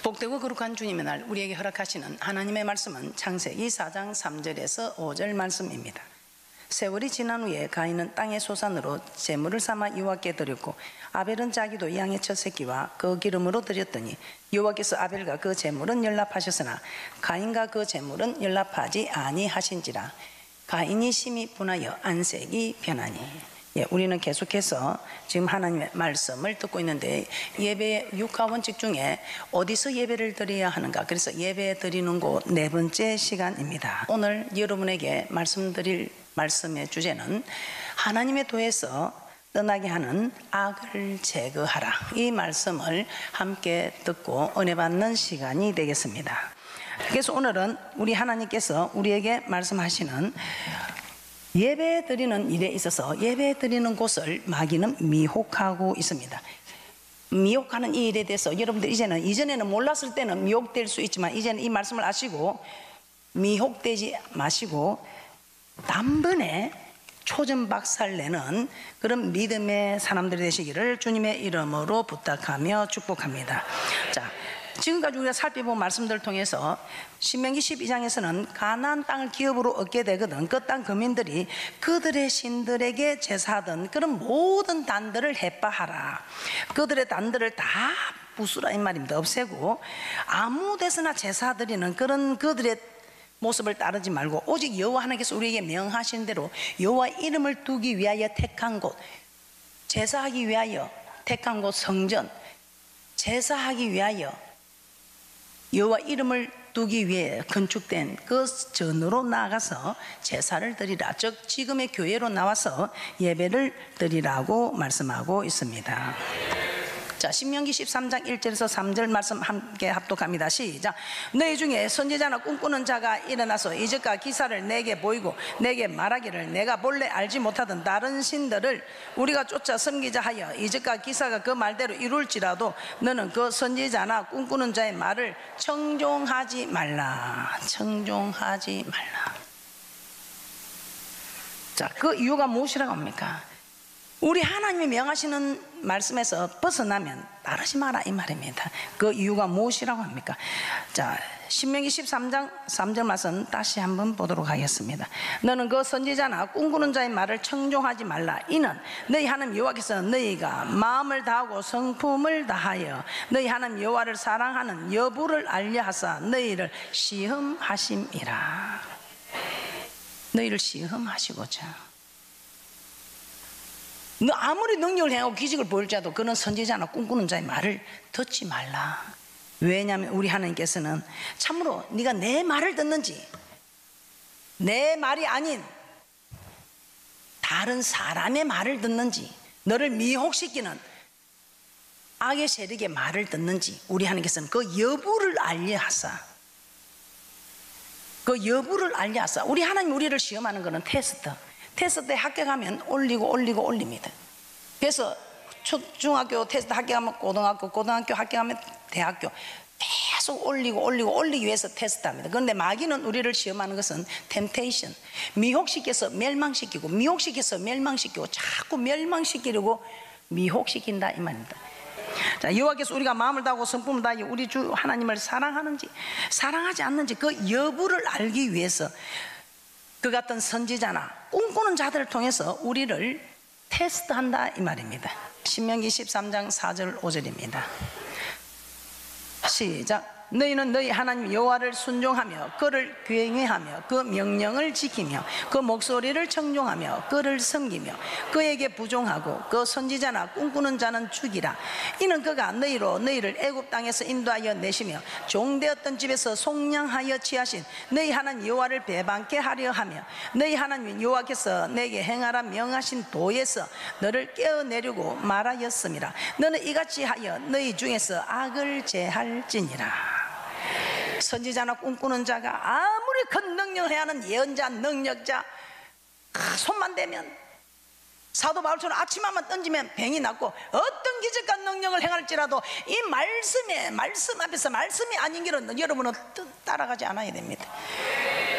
복되고 거룩한 주님의 날 우리에게 허락하시는 하나님의 말씀은 창세기 4장 3절에서 5절 말씀입니다. 세월이 지난 후에 가인은 땅의 소산으로 제물을 삼아 여호와께 드렸고 아벨은 자기도 양의 첫 새끼와 그 기름으로 드렸더니 여호와께서 아벨과 그 제물은 연락하셨으나 가인과 그 제물은 연락하지 아니하신지라. 가인이 심히 분하여 안색이 변하니. 우리는 계속해서 지금 하나님의 말씀을 듣고 있는데 예배 6가원칙 중에 어디서 예배를 드려야 하는가, 그래서 예배 드리는 곳 4번째 시간입니다. 오늘 여러분에게 말씀드릴 말씀의 주제는 하나님의 도에서 떠나게 하는 악을 제거하라, 이 말씀을 함께 듣고 은혜 받는 시간이 되겠습니다. 그래서 오늘은 우리 하나님께서 우리에게 말씀하시는 예배 드리는 일에 있어서 예배 드리는 곳을 마귀는 미혹하고 있습니다. 미혹하는 이 일에 대해서 여러분들 이전에는 몰랐을 때는 미혹될 수 있지만 이제는 이 말씀을 아시고 미혹되지 마시고 단번에 초전박살내는 그런 믿음의 사람들이 되시기를 주님의 이름으로 부탁하며 축복합니다. 자, 지금까지 우리가 살펴본 말씀들을 통해서 신명기 12장에서는 가나안 땅을 기업으로 얻게 되거든 그 땅 거민들이 그들의 신들에게 제사하던 그런 모든 단들을 해빠하라, 그들의 단들을 다 부수라 이 말입니다. 없애고 아무 데서나 제사드리는 그런 그들의 모습을 따르지 말고 오직 여호와 하나님께서 우리에게 명하신 대로 여호와 이름을 두기 위하여 택한 곳, 제사하기 위하여 택한 곳 성전, 제사하기 위하여 여호와 이름을 두기 위해 건축된 그 전으로 나아가서 제사를 드리라, 즉 지금의 교회로 나와서 예배를 드리라고 말씀하고 있습니다. 자, 신명기 13장 1절에서 3절 말씀 함께 합독합니다. 시작. 너희 중에 선지자나 꿈꾸는 자가 일어나서 이적과 기사를 내게 보이고 내게 말하기를 내가 본래 알지 못하던 다른 신들을 우리가 쫓아 섬기자 하여 이적과 기사가 그 말대로 이룰지라도 너는 그 선지자나 꿈꾸는 자의 말을 청종하지 말라. 청종하지 말라. 자, 그 이유가 무엇이라고 합니까? 우리 하나님이 명하시는 말씀에서 벗어나면 따르지 마라 이 말입니다. 그 이유가 무엇이라고 합니까? 자, 신명기 13장 3절 말씀 다시 한번 보도록 하겠습니다. 너는 그 선지자나 꿈꾸는 자의 말을 청종하지 말라. 이는 너희 하나님 여호와께서 너희가 마음을 다하고 성품을 다하여 너희 하나님 여호와를 사랑하는 여부를 알려하사 너희를 시험하심이라. 너희를 시험하시고자. 너 아무리 능력을 행하고 기적을 보일지라도 그는 선지자나 꿈꾸는 자의 말을 듣지 말라. 왜냐하면 우리 하나님께서는 참으로 네가 내 말을 듣는지 내 말이 아닌 다른 사람의 말을 듣는지 너를 미혹시키는 악의 세력의 말을 듣는지 우리 하나님께서는 그 여부를 알려하사, 그 여부를 알려하사. 우리 하나님 우리를 시험하는 것은 테스트에 합격하면 올립니다. 그래서 중학교 테스트 합격하면 고등학교 합격하면 대학교 계속 올리기 위해서 테스트합니다. 그런데 마귀는 우리를 시험하는 것은 템테이션, 미혹시켜서 멸망시키고 자꾸 멸망시키려고 미혹시킨다 이 말입니다. 자, 여호와께서 우리가 마음을 다하고 성품을 다하여 우리 주 하나님을 사랑하는지 사랑하지 않는지 그 여부를 알기 위해서 그 같은 선지자나 꿈꾸는 자들을 통해서 우리를 테스트한다 이 말입니다. 신명기 13장 4절 5절입니다. 시작. 너희는 너희 하나님 여호와를 순종하며 그를 경외하며 그 명령을 지키며 그 목소리를 청종하며 그를 섬기며 그에게 부종하고 그 선지자나 꿈꾸는 자는 죽이라. 이는 그가 너희를 애굽 땅에서 인도하여 내시며 종되었던 집에서 속량하여 취하신 너희 하나님 여호와를 배반케 하려 하며 너희 하나님 여호와께서 내게 행하라 명하신 도에서 너를 깨어내려고 말하였음이라. 너는 이같이 하여 너희 중에서 악을 제할지니라. 선지자나 꿈꾸는 자가 아무리 큰 능력을 해야 하는 예언자, 능력자, 손만 대면 사도 바울처럼 아침만 던지면 병이 낫고 어떤 기적과 능력을 행할지라도 이 말씀 앞에서 말씀이 아닌 길은 여러분은 따라가지 않아야 됩니다.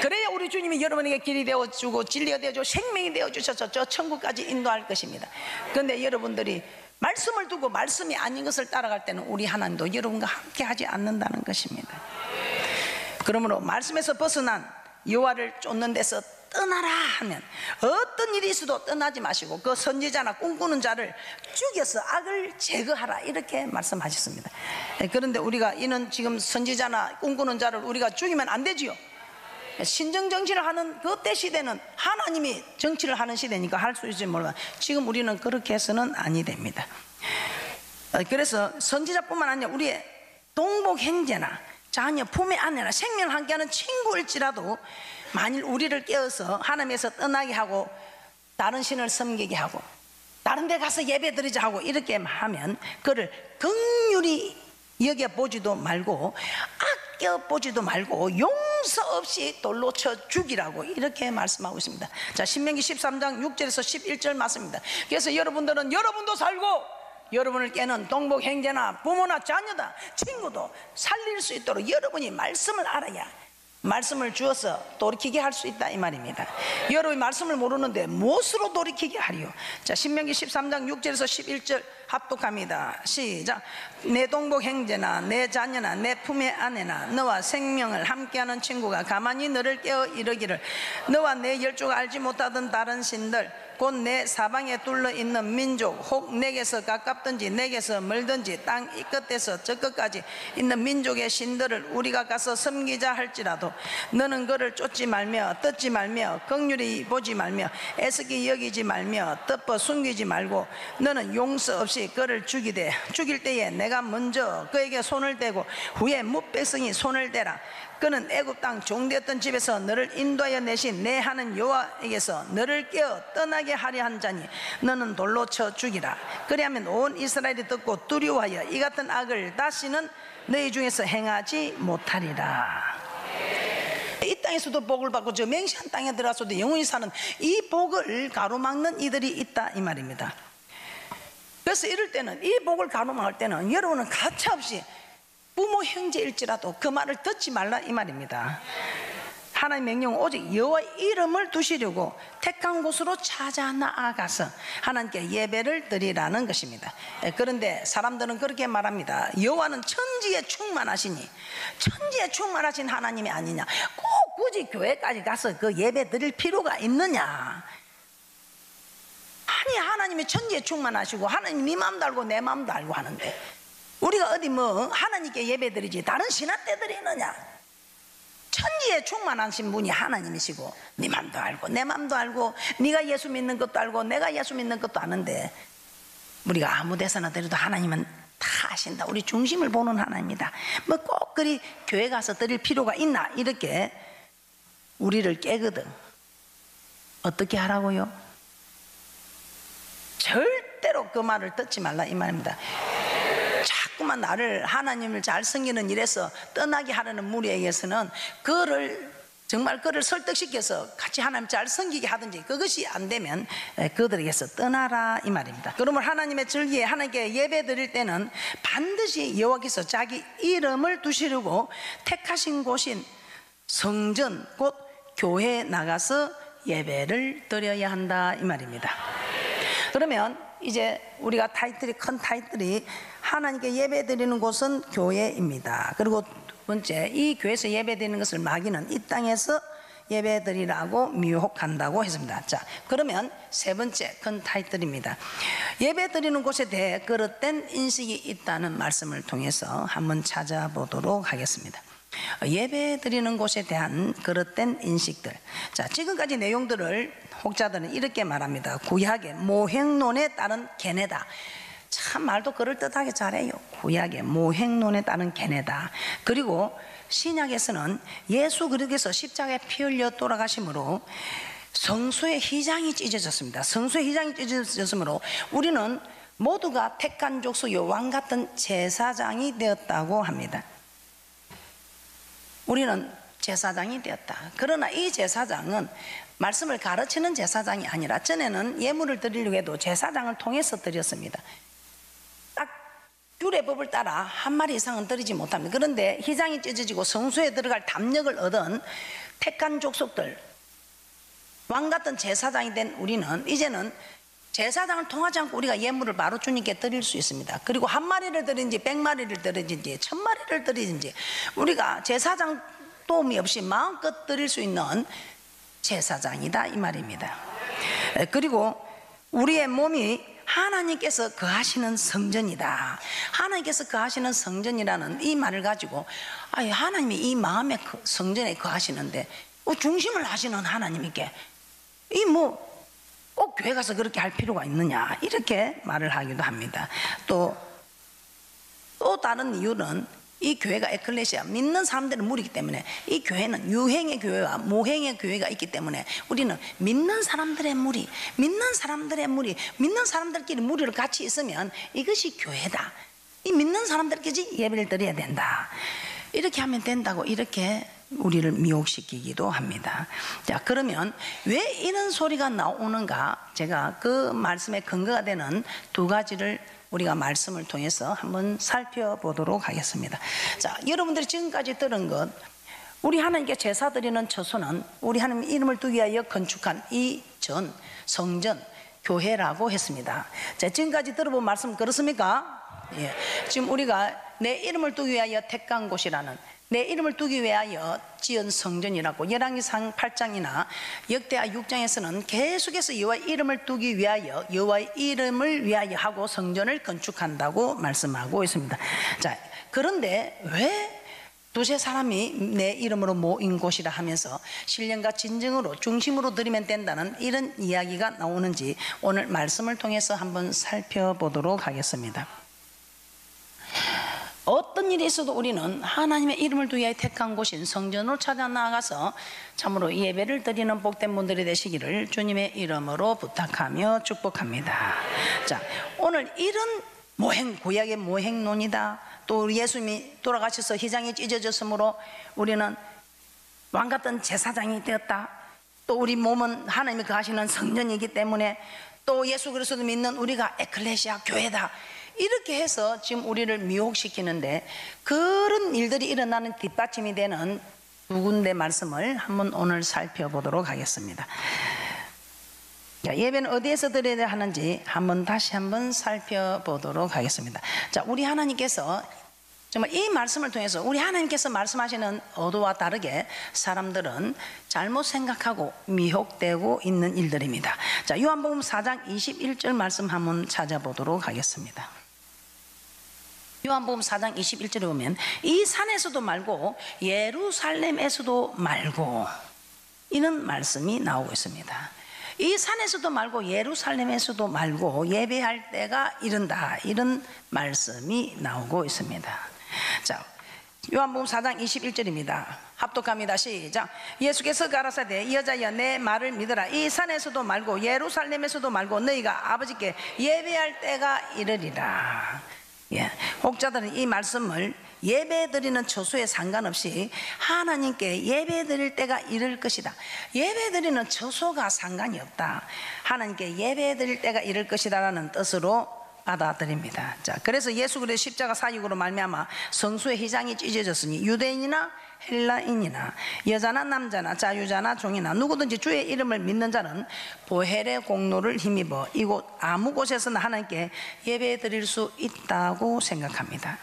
그래야 우리 주님이 여러분에게 길이 되어주고 진리가 되어주고 생명이 되어주셔서 저 천국까지 인도할 것입니다. 그런데 여러분들이 말씀을 두고 말씀이 아닌 것을 따라갈 때는 우리 하나님도 여러분과 함께 하지 않는다는 것입니다. 그러므로 말씀에서 벗어난 여호와를 쫓는 데서 떠나라 하면 어떤 일이 있어도 떠나지 마시고 그 선지자나 꿈꾸는 자를 죽여서 악을 제거하라, 이렇게 말씀하셨습니다. 그런데 우리가 이는 지금 선지자나 꿈꾸는 자를 우리가 죽이면 안 되지요. 신정 정치를 하는 그때 시대는 하나님이 정치를 하는 시대니까 할 수 있을지 몰라. 지금 우리는 그렇게 해서는 아니 됩니다. 그래서 선지자뿐만 아니라 우리의 동복 형제나 자녀, 품의 아내나 생명을 함께하는 친구일지라도 만일 우리를 깨어서 하나님에서 떠나게 하고 다른 신을 섬기게 하고 다른 데 가서 예배 드리자 하고 이렇게 하면 그를 긍휼히 여겨보지도 말고 아껴보지도 말고 용서 없이 돌로 쳐 죽이라고 이렇게 말씀하고 있습니다. 자, 신명기 13장 6절에서 11절 말씀입니다. 그래서 여러분들은 여러분도 살고 여러분을 깨는 동복 형제나 부모나 자녀다 친구도 살릴 수 있도록 여러분이 말씀을 알아야 말씀을 주어서 돌이키게 할 수 있다 이 말입니다. 여러분이 말씀을 모르는데 무엇으로 돌이키게 하리요? 자, 신명기 13장 6절에서 11절 합독합니다. 시작. 내 동복 형제나 내 자녀나 내 품의 아내나 너와 생명을 함께하는 친구가 가만히 너를 깨어 이르기를 너와 내 열조가 알지 못하던 다른 신들 곧 내 사방에 둘러 있는 민족 혹 내게서 가깝든지 내게서 멀든지 땅 이 끝에서 저 끝까지 있는 민족의 신들을 우리가 가서 섬기자 할지라도 너는 그를 쫓지 말며 뜯지 말며 긍휼히 보지 말며 애석히 여기지 말며 덮어 숨기지 말고 너는 용서 없이 그를 죽이되 죽일 때에 내가 먼저 그에게 손을 대고 후에 뭇백성이 손을 대라. 그는 애굽 땅 종되었던 집에서 너를 인도하여 내신 내 하는 여호와에게서 너를 깨어 떠나게 하려 한 자니 너는 돌로 쳐 죽이라. 그리하면 온 이스라엘이 듣고 두려워하여 이 같은 악을 다시는 너희 중에서 행하지 못하리라. 이 땅에서도 복을 받고 저 맹세한 땅에 들어가서도 영원히 사는 이 복을 가로막는 이들이 있다 이 말입니다. 그래서 이럴 때는 이 복을 가로막을 때는 여러분은 가차없이 부모 형제일지라도 그 말을 듣지 말라 이 말입니다. 하나님의 명령은 오직 여호와 이름을 두시려고 택한 곳으로 찾아 나아가서 하나님께 예배를 드리라는 것입니다. 그런데 사람들은 그렇게 말합니다. 여호와는 천지에 충만하시니 천지에 충만하신 하나님이 아니냐, 꼭 굳이 교회까지 가서 그 예배 드릴 필요가 있느냐. 아니, 하나님이 천지에 충만하시고 하나님 네 마음도 알고 내 마음도 알고 하는데 우리가 어디 뭐 하나님께 예배드리지 다른 신한테 드리느냐. 천지에 충만하신 분이 하나님이시고 네 맘도 알고 내 맘도 알고 네가 예수 믿는 것도 알고 내가 예수 믿는 것도 아는데 우리가 아무 데서나 드려도 하나님은 다 아신다. 우리 중심을 보는 하나님이다. 뭐 꼭 그리 교회 가서 드릴 필요가 있나, 이렇게 우리를 깨거든. 어떻게 하라고요? 절대로 그 말을 듣지 말라 이 말입니다. 자꾸만 나를 하나님을 잘 섬기는 일에서 떠나게 하려는 무리에게서는 정말 그를 설득시켜서 같이 하나님 잘 섬기게 하든지 그것이 안 되면 그들에게서 떠나라 이 말입니다. 그러면 하나님의 절기에 하나님께 예배 드릴 때는 반드시 여호와께서 자기 이름을 두시려고 택하신 곳인 성전 곧 교회에 나가서 예배를 드려야 한다 이 말입니다. 그러면 이제 우리가 큰 타이틀이 하나님께 예배 드리는 곳은 교회입니다. 그리고 두 번째, 이 교회에서 예배 드리는 것을 마귀는 이 땅에서 예배 드리라고 미혹한다고 했습니다. 자, 그러면 세 번째 큰 타이틀입니다. 예배 드리는 곳에 대해 그릇된 인식이 있다는 말씀을 통해서 한번 찾아보도록 하겠습니다. 예배 드리는 곳에 대한 그릇된 인식들. 자, 지금까지 내용들을 혹자들은 이렇게 말합니다. 구약의 모행론에 따른 견해다. 참 말도 그럴듯하게 잘해요. 구약의 모행론에 따른 견해다. 그리고 신약에서는 예수 그리스도께서 십자가에 피 흘려 돌아가심으로 성소의 휘장이 찢어졌습니다. 성소의 휘장이 찢어졌으므로 우리는 모두가 택한 족속 왕 같은 제사장이 되었다고 합니다. 우리는 제사장이 되었다. 그러나 이 제사장은 말씀을 가르치는 제사장이 아니라 전에는 예물을 드리려고 해도 제사장을 통해서 드렸습니다. 딱 율의 법을 따라 한 마리 이상은 드리지 못합니다. 그런데 휘장이 찢어지고 성소에 들어갈 담력을 얻은 택한 족속들, 왕 같은 제사장이 된 우리는 이제는 제사장을 통하지 않고 우리가 예물을 바로 주님께 드릴 수 있습니다. 그리고 한 마리를 드리든지 100마리를 드리든지 1000마리를 드리든지 우리가 제사장 도움이 없이 마음껏 드릴 수 있는 제사장이다 이 말입니다. 그리고 우리의 몸이 하나님께서 거하시는 성전이다. 하나님께서 거하시는 성전이라는 이 말을 가지고 하나님이 이 마음의 성전에 거하시는데 중심을 하시는 하나님께 이 꼭 교회 가서 그렇게 할 필요가 있느냐 이렇게 말을 하기도 합니다. 또 다른 이유는 이 교회가 에클레시아 믿는 사람들의 무리이기 때문에 이 교회는 유행의 교회와 모행의 교회가 있기 때문에 우리는 믿는 사람들의 무리, 믿는 사람들끼리 무리를 같이 있으면 이것이 교회다. 이 믿는 사람들끼리 예배를 드려야 된다. 이렇게 하면 된다고 이렇게 우리를 미혹시키기도 합니다. 자, 그러면 왜 이런 소리가 나오는가? 제가 그 말씀의 근거가 되는 두 가지를 우리가 말씀을 통해서 한번 살펴보도록 하겠습니다. 자, 여러분들이 지금까지 들은 것, 우리 하나님께 제사 드리는 처소는 우리 하나님 이름을 두기 위하여 건축한 이 전 성전 교회라고 했습니다. 자, 지금까지 들어본 말씀 그렇습니까? 예. 지금 우리가 내 이름을 두기 위하여 택한 곳이라는, 내 이름을 두기 위하여 지은 성전이라고 열왕기상 8장이나 역대하 6장에서는 계속해서 여호와의 이름을 두기 위하여, 여호와의 이름을 위하여 하고 성전을 건축한다고 말씀하고 있습니다. 자, 그런데 왜 두세 사람이 내 이름으로 모인 곳이라 하면서 신령과 진정으로 중심으로 드리면 된다는 이런 이야기가 나오는지 오늘 말씀을 통해서 한번 살펴보도록 하겠습니다. 어떤 일이 있어도 우리는 하나님의 이름을 두기 위해 택한 곳인 성전으로 찾아 나아가서 참으로 예배를 드리는 복된 분들이 되시기를 주님의 이름으로 부탁하며 축복합니다. 자, 오늘 이런 구약의 모행론이다, 또 예수님이 돌아가셔서 휘장이 찢어졌으므로 우리는 왕같은 제사장이 되었다, 또 우리 몸은 하나님이 거하시는 성전이기 때문에 또 예수 그리스도를 믿는 우리가 에클레시아 교회다, 이렇게 해서 지금 우리를 미혹시키는데 그런 일들이 일어나는 뒷받침이 되는 두 군데 말씀을 한번 오늘 살펴보도록 하겠습니다. 자, 예배는 어디에서 드려야 하는지 다시 한번 살펴보도록 하겠습니다. 자, 우리 하나님께서 정말 이 말씀을 통해서 우리 하나님께서 말씀하시는 어도와 다르게 사람들은 잘못 생각하고 미혹되고 있는 일들입니다. 자, 요한복음 4장 21절 말씀 한번 찾아보도록 하겠습니다. 요한복음 4장 21절에 보면 이 산에서도 말고 예루살렘에서도 말고 이런 말씀이 나오고 있습니다. 이 산에서도 말고 예루살렘에서도 말고 예배할 때가 이른다, 이런 말씀이 나오고 있습니다. 자, 요한복음 4장 21절입니다. 합독합니다. 시작. 예수께서 가라사대 여자여 내 말을 믿으라. 이 산에서도 말고 예루살렘에서도 말고 너희가 아버지께 예배할 때가 이르리라. 예, 혹자들은 이 말씀을 예배 드리는 처소에 상관없이 하나님께 예배 드릴 때가 이를 것이다, 예배 드리는 처소가 상관이 없다, 하나님께 예배 드릴 때가 이를 것이다 라는 뜻으로 받아들입니다. 자, 그래서 예수 그리스도의 십자가 사역으로 말미암아 성수의 휘장이 찢어졌으니 유대인이나 헬라인이나 여자나 남자나 자유자나 종이나 누구든지 주의 이름을 믿는 자는 보혈의 공로를 힘입어 이곳 아무 곳에서나 하나님께 예배 드릴 수 있다고 생각합니다.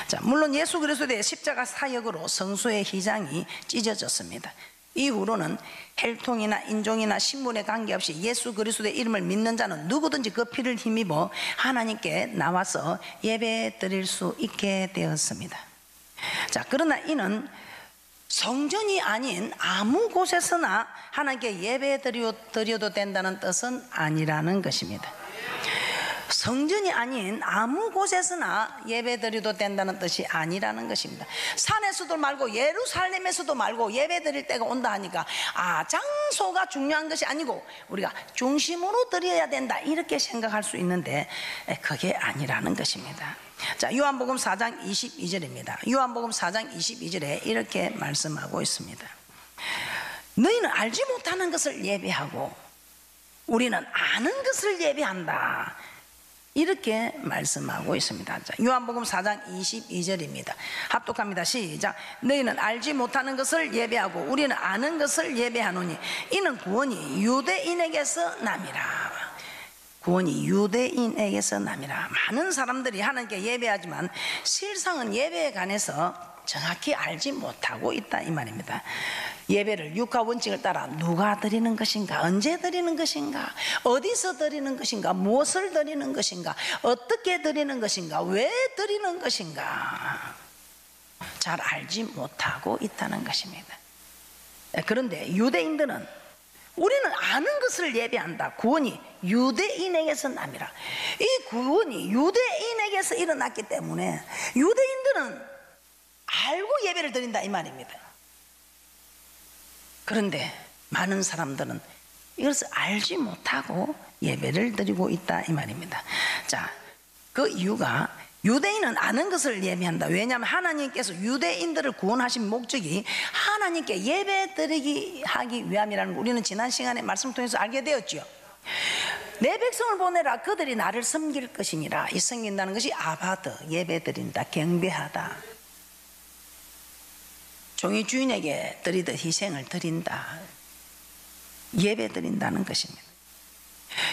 자, 물론 예수 그리스도의 십자가 사역으로 성수의 휘장이 찢어졌습니다. 이후로는 혈통이나 인종이나 신분에 관계없이 예수 그리스도의 이름을 믿는 자는 누구든지 그 피를 힘입어 하나님께 나와서 예배 드릴 수 있게 되었습니다. 자, 그러나 이는 성전이 아닌 아무 곳에서나 하나님께 예배 드려도 된다는 뜻은 아니라는 것입니다. 성전이 아닌 아무 곳에서나 예배 드려도 된다는 뜻이 아니라는 것입니다. 산에서도 말고 예루살렘에서도 말고 예배 드릴 때가 온다 하니까 장소가 중요한 것이 아니고 우리가 중심으로 드려야 된다 이렇게 생각할 수 있는데 그게 아니라는 것입니다. 자, 요한복음 4장 22절입니다. 요한복음 4장 22절에 이렇게 말씀하고 있습니다. 너희는 알지 못하는 것을 예배하고 우리는 아는 것을 예배한다, 이렇게 말씀하고 있습니다. 자, 요한복음 4장 22절입니다. 합독합니다. 시작. 너희는 알지 못하는 것을 예배하고 우리는 아는 것을 예배하노니 이는 구원이 유대인에게서 남이라. 구원이 유대인에게서 남이라. 많은 사람들이 하나님께 예배하지만 실상은 예배에 관해서 정확히 알지 못하고 있다 이 말입니다. 예배를 육하 원칙을 따라 누가 드리는 것인가, 언제 드리는 것인가, 어디서 드리는 것인가, 무엇을 드리는 것인가, 어떻게 드리는 것인가, 왜 드리는 것인가 잘 알지 못하고 있다는 것입니다. 그런데 유대인들은 우리는 아는 것을 예배한다. 구원이 유대인에게서 남이라. 이 구원이 유대인에게서 일어났기 때문에 유대인들은 알고 예배를 드린다 이 말입니다. 그런데 많은 사람들은 이것을 알지 못하고 예배를 드리고 있다 이 말입니다. 자, 그 이유가 유대인은 아는 것을 예배한다. 왜냐하면 하나님께서 유대인들을 구원하신 목적이 하나님께 예배 드리기 하기 위함이라는 걸 우리는 지난 시간에 말씀 통해서 알게 되었죠. 내 백성을 보내라 그들이 나를 섬길 것이니라. 이 섬긴다는 것이 아바드, 예배 드린다, 경배하다, 종이 주인에게 드리듯 희생을 드린다, 예배 드린다는 것입니다.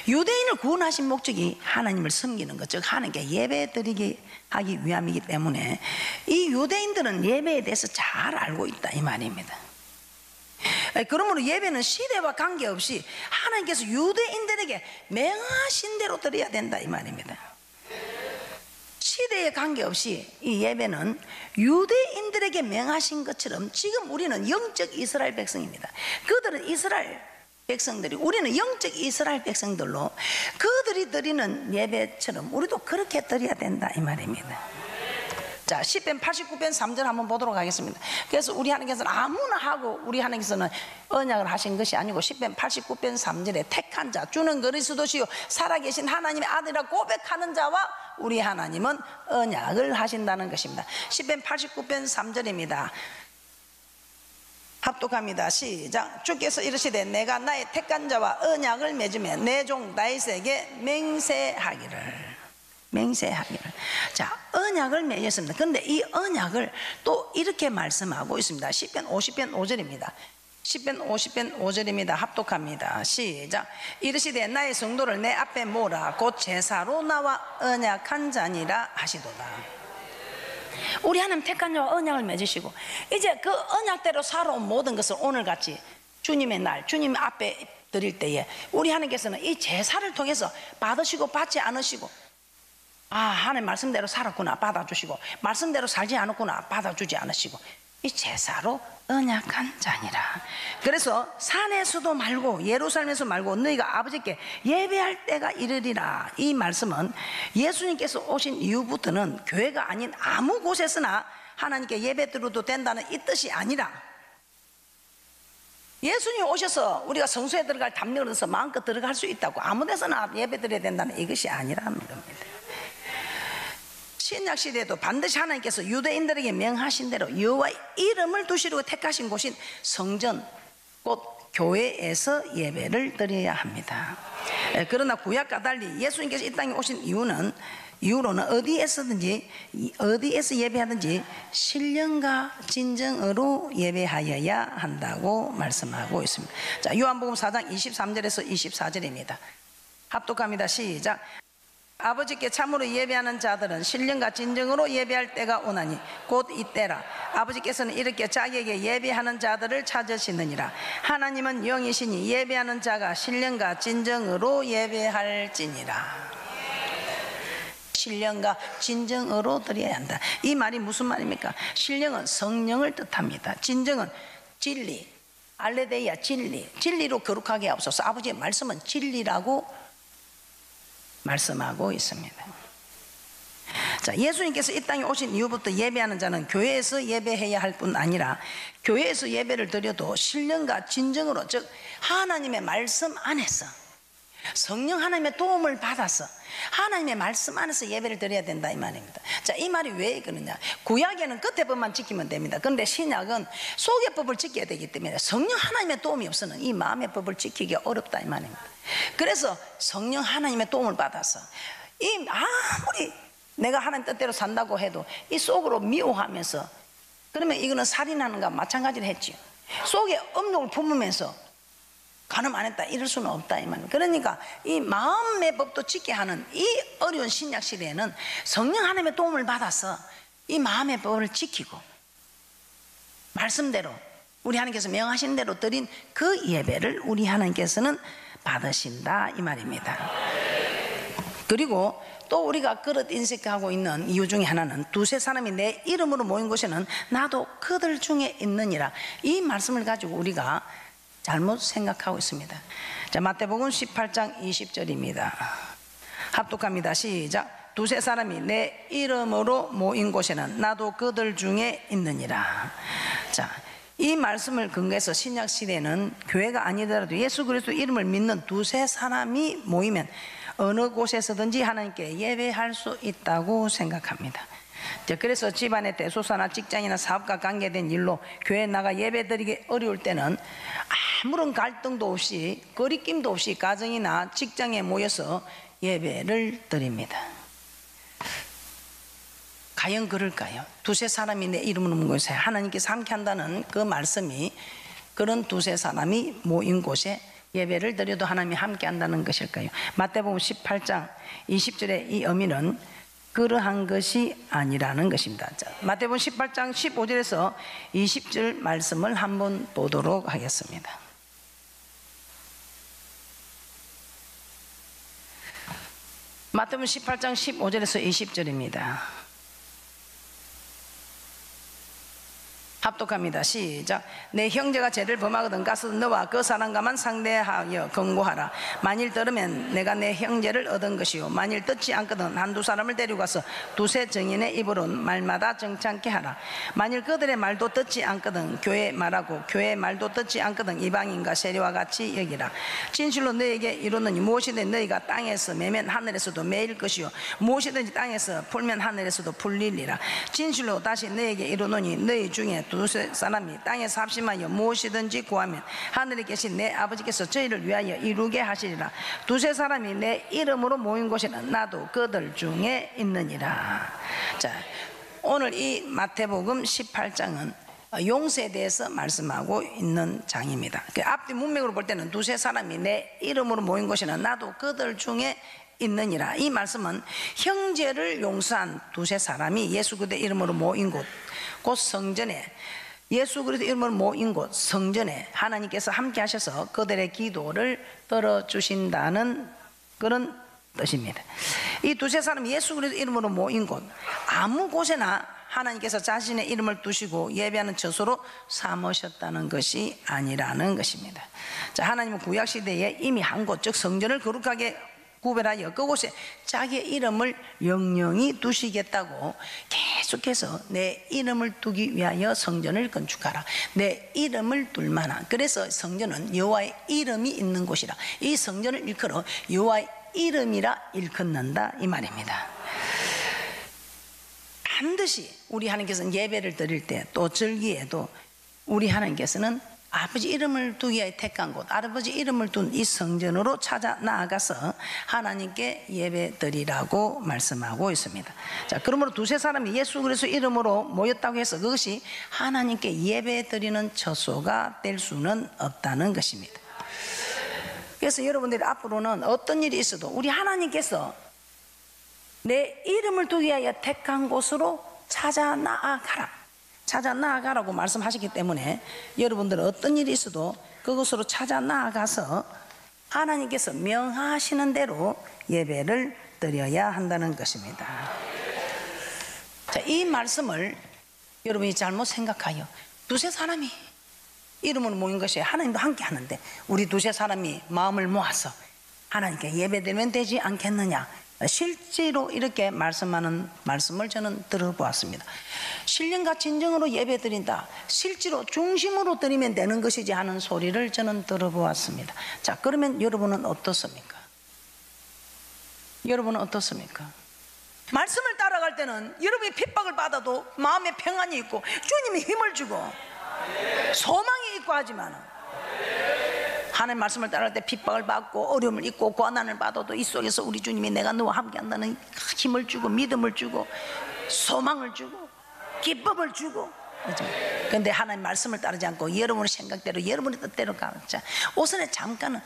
유대인을 구원하신 목적이 하나님을 섬기는 것, 즉 하나님께 예배 드리게 하기 위함이기 때문에 이 유대인들은 예배에 대해서 잘 알고 있다 이 말입니다. 그러므로 예배는 시대와 관계없이 하나님께서 유대인들에게 명하신 대로 드려야 된다 이 말입니다. 시대에 관계없이 이 예배는 유대인들에게 명하신 것처럼 지금 우리는 영적 이스라엘 백성입니다. 그들은 이스라엘 백성들이, 우리는 영적 이스라엘 백성들로 그들이 드리는 예배처럼 우리도 그렇게 드려야 된다 이 말입니다. 자, 시편 89편 3절 한번 보도록 하겠습니다. 그래서 우리 하나님께서는 아무나 하고 우리 하나님께서는 언약을 하신 것이 아니고 시편 89편 3절에 택한 자, 주는 그리스도시요 살아계신 하나님의 아들이라 고백하는 자와 우리 하나님은 언약을 하신다는 것입니다. 시편 89편 3절입니다. 합독합니다. 시작. 주께서 이르시되 내가 나의 택한 자와 언약을 맺으며 내 종 다윗에게 맹세하기를. 자, 언약을 맺었습니다. 그런데 이 언약을 또 이렇게 말씀하고 있습니다. 시편 50편 5절입니다. 시편 50편 5절입니다. 합독합니다. 시작. 이르시되 나의 성도를 내 앞에 모으라 곧 제사로 나와 언약한 자니라 하시도다. 우리 하나님 택한 자와 언약을 맺으시고 이제 그 언약대로 살아온 모든 것을 오늘같이 주님의 날, 주님 앞에 드릴 때에 우리 하나님께서는 이 제사를 통해서 받으시고 받지 않으시고, 아, 하나님 말씀대로 살았구나 받아주시고, 말씀대로 살지 않았구나 받아주지 않으시고, 이 제사로 언약한 자니라. 그래서 산에서도 말고 예루살렘에서 말고 너희가 아버지께 예배할 때가 이르리라. 이 말씀은 예수님께서 오신 이후부터는 교회가 아닌 아무 곳에서나 하나님께 예배 드려도 된다는 이 뜻이 아니라, 예수님 오셔서 우리가 성소에 들어갈 담력을 얻어서 마음껏 들어갈 수 있다고 아무 데서나 예배 드려야 된다는 이것이 아니라는 겁니다. 신약 시대에도 반드시 하나님께서 유대인들에게 명하신 대로 여호와의 이름을 두시려고 택하신 곳인 성전, 곧 교회에서 예배를 드려야 합니다. 그러나 구약과 달리 예수님께서 이 땅에 오신 이후로는 어디에서 예배하든지 신령과 진정으로 예배하여야 한다고 말씀하고 있습니다. 자, 요한복음 4장 23절에서 24절입니다. 합독합니다. 시작. 아버지께 참으로 예배하는 자들은 신령과 진정으로 예배할 때가 오나니 곧 이때라. 아버지께서는 이렇게 자기에게 예배하는 자들을 찾으시느니라. 하나님은 영이시니 예배하는 자가 신령과 진정으로 예배할지니라. 신령과 진정으로 드려야 한다. 이 말이 무슨 말입니까? 신령은 성령을 뜻합니다. 진정은 진리, 알레데이아 진리, 진리로 거룩하게 하옵소서. 아버지의 말씀은 진리라고 말씀하고 있습니다. 자, 예수님께서 이 땅에 오신 이후부터 예배하는 자는 교회에서 예배해야 할 뿐 아니라 교회에서 예배를 드려도 신령과 진정으로, 즉 하나님의 말씀 안에서 성령 하나님의 도움을 받아서 하나님의 말씀 안에서 예배를 드려야 된다 이 말입니다. 자, 이 말이 왜 그러냐? 구약에는 끝에 법만 지키면 됩니다. 그런데 신약은 속의 법을 지켜야 되기 때문에 성령 하나님의 도움이 없으면 이 마음의 법을 지키기 어렵다 이 말입니다. 그래서 성령 하나님의 도움을 받아서 이 아무리 내가 하나님 뜻대로 산다고 해도 이 속으로 미워하면서, 그러면 이거는 살인하는 것과 마찬가지로 했지요. 속에 음욕을 품으면서 간음 안 했다 이럴 수는 없다 이 말입니다. 그러니까 이 마음의 법도 지게 하는 이 어려운 신약 시대에는 성령 하나님의 도움을 받아서 이 마음의 법을 지키고 말씀대로 우리 하나님께서 명하신 대로 드린 그 예배를 우리 하나님께서는 받으신다 이 말입니다. 그리고 또 우리가 그릇 인식하고 있는 이유 중에 하나는 두세 사람이 내 이름으로 모인 곳에는 나도 그들 중에 있느니라. 이 말씀을 가지고 우리가 잘못 생각하고 있습니다. 자, 마태복음 18장 20절입니다. 합독합니다. 시작. 두세 사람이 내 이름으로 모인 곳에는 나도 그들 중에 있느니라. 자, 이 말씀을 근거해서 신약 시대는 교회가 아니더라도 예수 그리스도 이름을 믿는 두세 사람이 모이면 어느 곳에서든지 하나님께 예배할 수 있다고 생각합니다. 그래서 집안의 대소사나 직장이나 사업과 관계된 일로 교회에 나가 예배드리기 어려울 때는 아무런 갈등도 없이 거리낌도 없이 가정이나 직장에 모여서 예배를 드립니다. 과연 그럴까요? 두세 사람이 내 이름으로 모인 곳에 하나님께서 함께 한다는 그 말씀이 그런 두세 사람이 모인 곳에 예배를 드려도 하나님이 함께 한다는 것일까요? 마태복음 18장 20절의 이 의미는 그러한 것이 아니라는 것입니다. 자, 마태복음 18장 15절에서 20절 말씀을 한번 보도록 하겠습니다. 마태복음 18장 15절에서 20절입니다. 합독합니다. 시작. 내 형제가 죄를 범하거든 가서 너와 그 사람과만 상대하여 권고하라. 만일 들으면 내가 내 형제를 얻은 것이요 만일 듣지 않거든 한두 사람을 데리고 가서 두세 증인의 입으로 말마다 정창케 하라. 만일 그들의 말도 듣지 않거든 교회 말하고 교회 말도 듣지 않거든 이방인과 세리와 같이 여기라. 진실로 너에게 이르노니 무엇이든 너희가 땅에서 매면 하늘에서도 매일 것이요 무엇이든지 땅에서 풀면 하늘에서도 풀리리라. 진실로 다시 너에게 이르노니 너희 중에 두세 사람이 땅에서 합심하여 무엇이든지 구하면 하늘에 계신 내 아버지께서 저희를 위하여 이루게 하시리라. 두세 사람이 내 이름으로 모인 곳에는 나도 그들 중에 있느니라. 자, 오늘 이 마태복음 18장은 용서에 대해서 말씀하고 있는 장입니다. 그 앞뒤 문맥으로 볼 때는 두세 사람이 내 이름으로 모인 곳에는 나도 그들 중에 있느니라. 이 말씀은 형제를 용서한 두세 사람이 예수 그리스도의 이름으로 모인 곳, 곧 성전에 예수 그리스도 이름으로 모인 곳 성전에 하나님께서 함께 하셔서 그들의 기도를 들어주신다는 그런 뜻입니다. 이 두세 사람이 예수 그리스도 이름으로 모인 곳 아무 곳에나 하나님께서 자신의 이름을 두시고 예배하는 처소로 삼으셨다는 것이 아니라는 것입니다. 자, 하나님은 구약시대에 이미 한 곳 즉 성전을 거룩하게 구별하여 그곳에 자기의 이름을 영영히 두시겠다고 계속해서 내 이름을 두기 위하여 성전을 건축하라. 내 이름을 둘만한. 그래서 성전은 여호와의 이름이 있는 곳이라. 이 성전을 일컬어 여호와의 이름이라 일컫는다 이 말입니다. 반드시 우리 하나님께서는 예배를 드릴 때 또 절기에도 우리 하나님께서는 아버지 이름을 두기 위해 택한 곳 아버지 이름을 둔 이 성전으로 찾아 나아가서 하나님께 예배 드리라고 말씀하고 있습니다. 자, 그러므로 두세 사람이 예수 그리스도 이름으로 모였다고 해서 그것이 하나님께 예배 드리는 처소가 될 수는 없다는 것입니다. 그래서 여러분들이 앞으로는 어떤 일이 있어도 우리 하나님께서 내 이름을 두기 위하여 택한 곳으로 찾아 나아가라고 말씀하셨기 때문에 여러분들은 어떤 일이 있어도 그곳으로 찾아 나아가서 하나님께서 명하시는 대로 예배를 드려야 한다는 것입니다. 자, 이 말씀을 여러분이 잘못 생각하여 두세 사람이 이름으로 모인 것이 하나님도 함께 하는데 우리 두세 사람이 마음을 모아서 하나님께 예배드리면 되지 않겠느냐, 실제로 이렇게 말씀하는 말씀을 저는 들어보았습니다. 신령과 진정으로 예배 드린다, 실제로 중심으로 드리면 되는 것이지 하는 소리를 저는 들어보았습니다. 자, 그러면 여러분은 어떻습니까? 여러분은 어떻습니까? 말씀을 따라갈 때는 여러분이 핍박을 받아도 마음에 평안이 있고 주님이 힘을 주고 소망이 있고 하지만 하나님 말씀을 따라갈 때 핍박을 받고 어려움을 있고 고난을 받아도 이 속에서 우리 주님이 내가 너와 함께 한다는 힘을 주고 믿음을 주고 소망을 주고 기쁨을 주고 근데 하나님 말씀을 따르지 않고 여러분의 생각대로 여러분의 뜻대로 가자. 우선에 잠깐은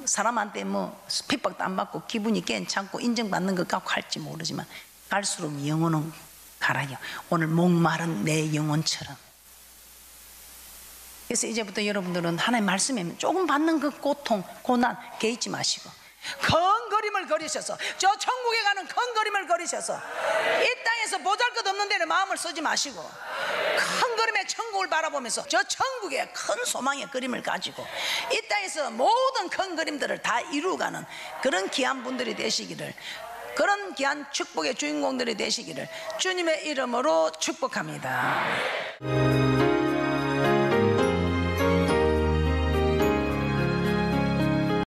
사람한테 뭐 핍박도 안 받고 기분이 괜찮고 인정받는 것 같고 할지 모르지만 갈수록 영혼은 가라요. 오늘 목마른 내 영혼처럼. 그래서 이제부터 여러분들은 하나님 말씀에 조금 받는 그 고통, 고난 개의치 마시고 큰 그림을 그리셔서 저 천국에 가는 큰 그림을 그리셔서 이 땅에서 보잘것없는 데는 마음을 쓰지 마시고 큰 그림의 천국을 바라보면서 저 천국의 큰 소망의 그림을 가지고 이 땅에서 모든 큰 그림들을 다 이루어가는 그런 귀한 분들이 되시기를, 그런 귀한 축복의 주인공들이 되시기를 주님의 이름으로 축복합니다.